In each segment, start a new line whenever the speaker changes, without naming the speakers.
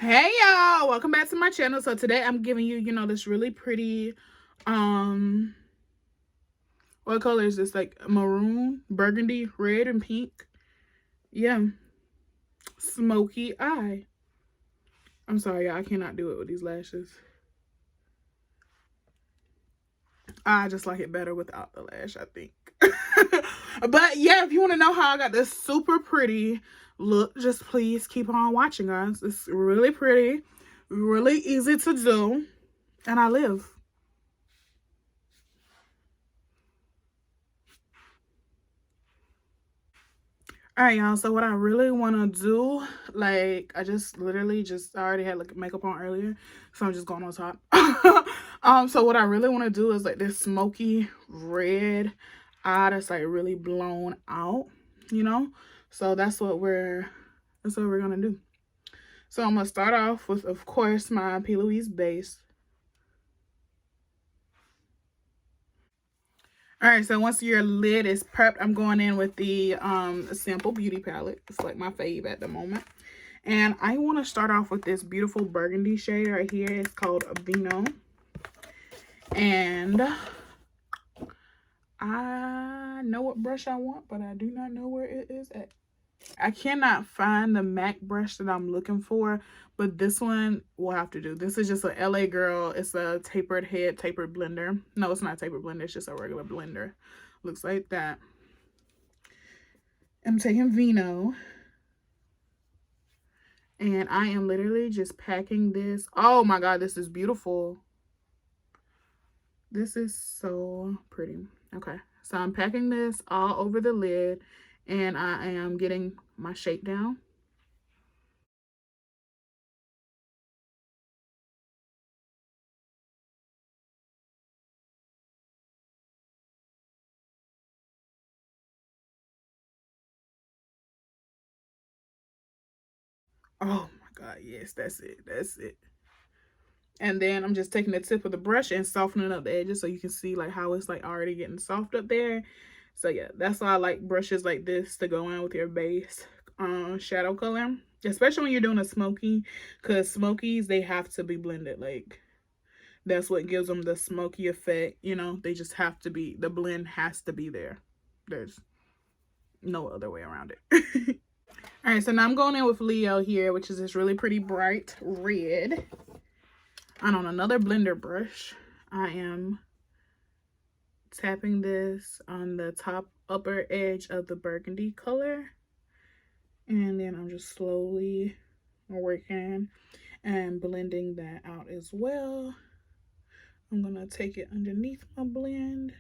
Hey y'all, welcome back to my channel. So today I'm giving you, this really pretty, what color is this? Like maroon, burgundy, red, and pink. Yeah, smoky eye. I'm sorry, y'all, I cannot do it with these lashes. I just like it better without the lash, I think. But yeah, if you want to know how I got this super pretty look, just please keep on watching, guys. It's really pretty, really easy to do, and I live. All right, y'all. So what I really want to do, like, I just literally I already had like makeup on earlier, so I'm just going on top. So what I really want to do is like this smoky red eye that's like really blown out, you know. So that's what we're gonna do. So I'm gonna start off with, of course, my PLouise base. All right, so once your lid is prepped, I'm going in with the Simple Beauty palette. It's like my fave at the moment. And I want to start off with this beautiful burgundy shade right here. It's called Vino. And I know what brush I want, but I do not know where it is at. I cannot find the MAC brush that I'm looking for, but this one will have to do. This is just a LA Girl. It's a tapered head, tapered blender. No, it's not a tapered blender. It's just a regular blender. Looks like that. I'm taking Vino. And I am literally just packing this. Oh my God, this is beautiful. This is so pretty. Okay, so I'm packing this all over the lid and I am getting my shape down. Oh my God, yes, that's it. That's it. And then I'm just taking the tip of the brush and softening up the edges so you can see like how it's like already getting soft up there. So yeah, that's why I like brushes like this to go in with your base shadow color, especially when you're doing a smoky, because smokies, they have to be blended. Like that's what gives them the smoky effect, they just have to be, the blend has to be there. There's no other way around it. All right, so now I'm going in with Leo here, which is this really pretty bright red. And on another blender brush, I am tapping this on the top upper edge of the burgundy color. And then I'm just slowly working and blending that out as well. I'm gonna take it underneath my blend.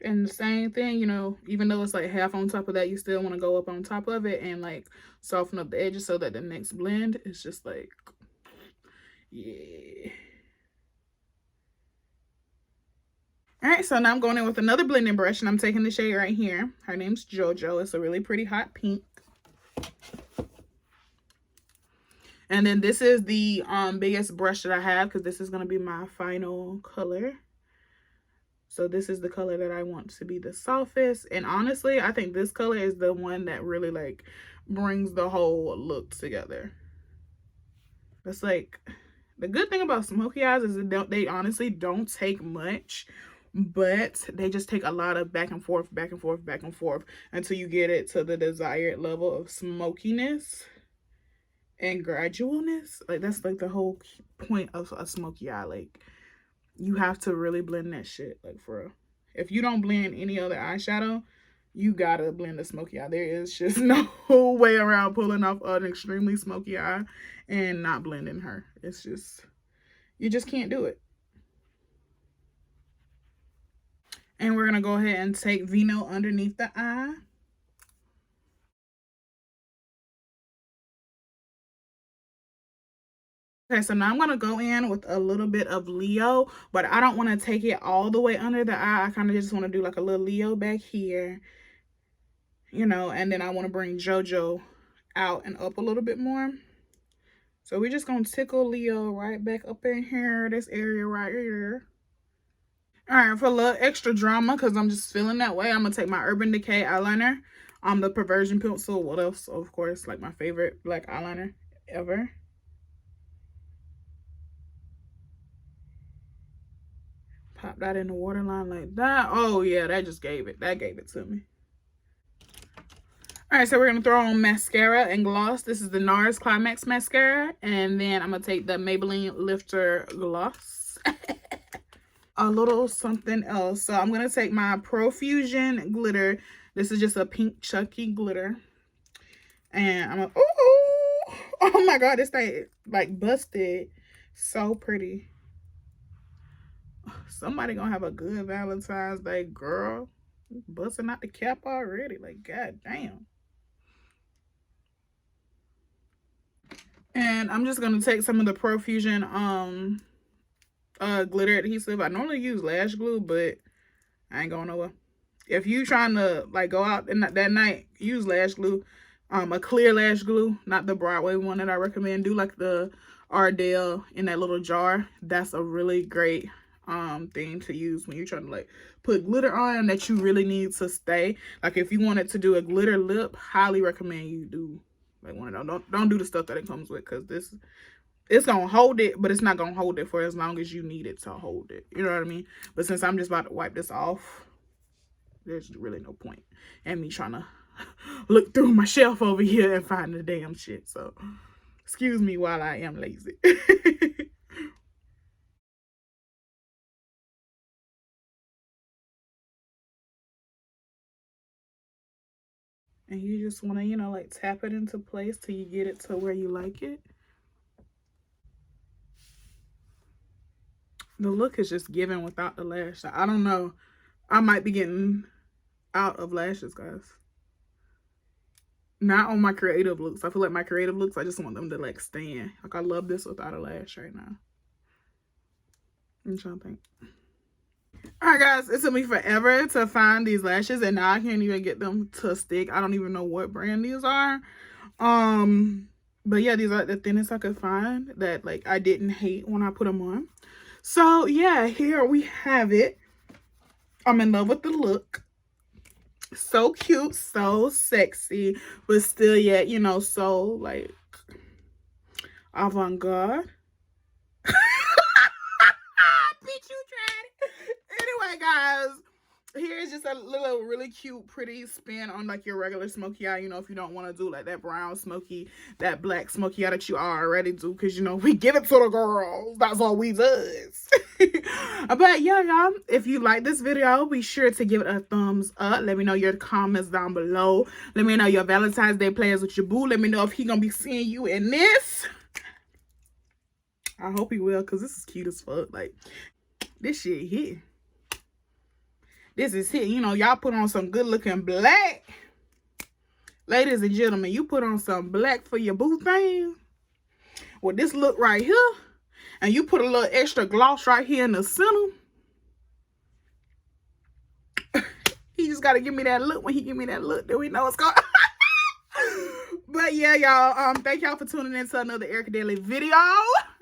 And the same thing, even though it's like half on top of that, you still want to go up on top of it and like soften up the edges so that the next blend is just like, yeah. All right, so now I'm going in with another blending brush and I'm taking the shade right here. Her name's JoJo. It's a really pretty hot pink. And then this is the biggest brush that I have because this is going to be my final color. So this is the color that I want to be the softest. And honestly, I think this color is the one that really like brings the whole look together. It's like, the good thing about smoky eyes is that they honestly don't take much, but they just take a lot of back and forth, back and forth, back and forth until you get it to the desired level of smokiness and gradualness. Like that's like the whole point of a smoky eye. Like you have to really blend that shit, like for real. If you don't blend any other eyeshadow, you gotta blend the smoky eye. There is just no way around pulling off an extremely smoky eye and not blending her. It's just, you just can't do it. And we're gonna go ahead and take Vino underneath the eye. Okay, so now I'm gonna go in with a little bit of Leo, but I don't want to take it all the way under the eye. I kind of just want to do like a little Leo back here, and then I want to bring JoJo out and up a little bit more. So we're just gonna tickle Leo right back up in here, this area right here. All right, for a little extra drama, because I'm just feeling that way, I'm going to take my Urban Decay eyeliner. The Perversion pencil. What else? Of course, like my favorite black eyeliner ever. Pop that in the waterline like that. Oh, yeah, that just gave it. That gave it to me. All right, so we're going to throw on mascara and gloss. This is the NARS Climax mascara. And then I'm going to take the Maybelline Filt'R gloss. A little something else. So I'm going to take my Profusion glitter. This is just a pink chunky glitter. And I'm like, oh my God, this thing like busted. So pretty. Somebody gonna have a good Valentine's Day, girl. Busting out the cap already. Like, god damn. And I'm just gonna take some of the Profusion glitter adhesive. I normally use lash glue, but I ain't going nowhere. If you trying to like go out that night, use lash glue. A clear lash glue, not the Broadway one that I recommend. Do like the Ardell in that little jar. That's a really great thing to use when you're trying to like put glitter on that you really need to stay. Like if you wanted to do a glitter lip, highly recommend you do like one of those. Don't do the stuff that it comes with, because this, it's gonna hold it, but it's not gonna hold it for as long as you need it to hold it. You know what I mean? But since I'm just about to wipe this off, there's really no point in me trying to look through my shelf over here and find the damn shit. So excuse me while I am lazy. And you just want to, you know, like tap it into place till you get it to where you like it. The look is just given without the lash. I don't know. I might be getting out of lashes, guys. Not on my creative looks. I feel like my creative looks, I just want them to like stand. Like I love this without a lash right now. I'm trying to think. Alright guys, it took me forever to find these lashes, and now I can't even get them to stick. I don't even know what brand these are. But yeah, these are the thinnest I could find that like I didn't hate when I put them on. So yeah, here we have it. I'm in love with the look. So cute, so sexy, but still yet, you know, so like avant-garde. Bitch, you tried it. Anyway, guys, here's just a little really cute, pretty spin on like your regular smoky eye. You know, if you don't want to do like that brown smoky, that black smoky eye that you already do, because you know we give it to the girls. That's all we does. But yeah, y'all, if you like this video, be sure to give it a thumbs up. Let me know your comments down below. Let me know your Valentine's Day plans with your boo. Let me know if he gonna be seeing you in this. I hope he will, because this is cute as fuck. Like, this shit hit. This is hit. You know, y'all put on some good looking black. Ladies and gentlemen, you put on some black for your boo thing. With this look right here. And you put a little extra gloss right here in the center. He just got to give me that look. When he give me that look, then we know it's going. But yeah, y'all. Thank y'all for tuning in to another Erica Daily video.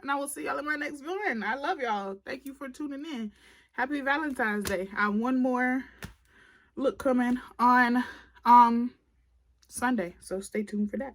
And I will see y'all in my next video. I love y'all. Thank you for tuning in. Happy Valentine's Day. I have one more look coming on Sunday. So stay tuned for that.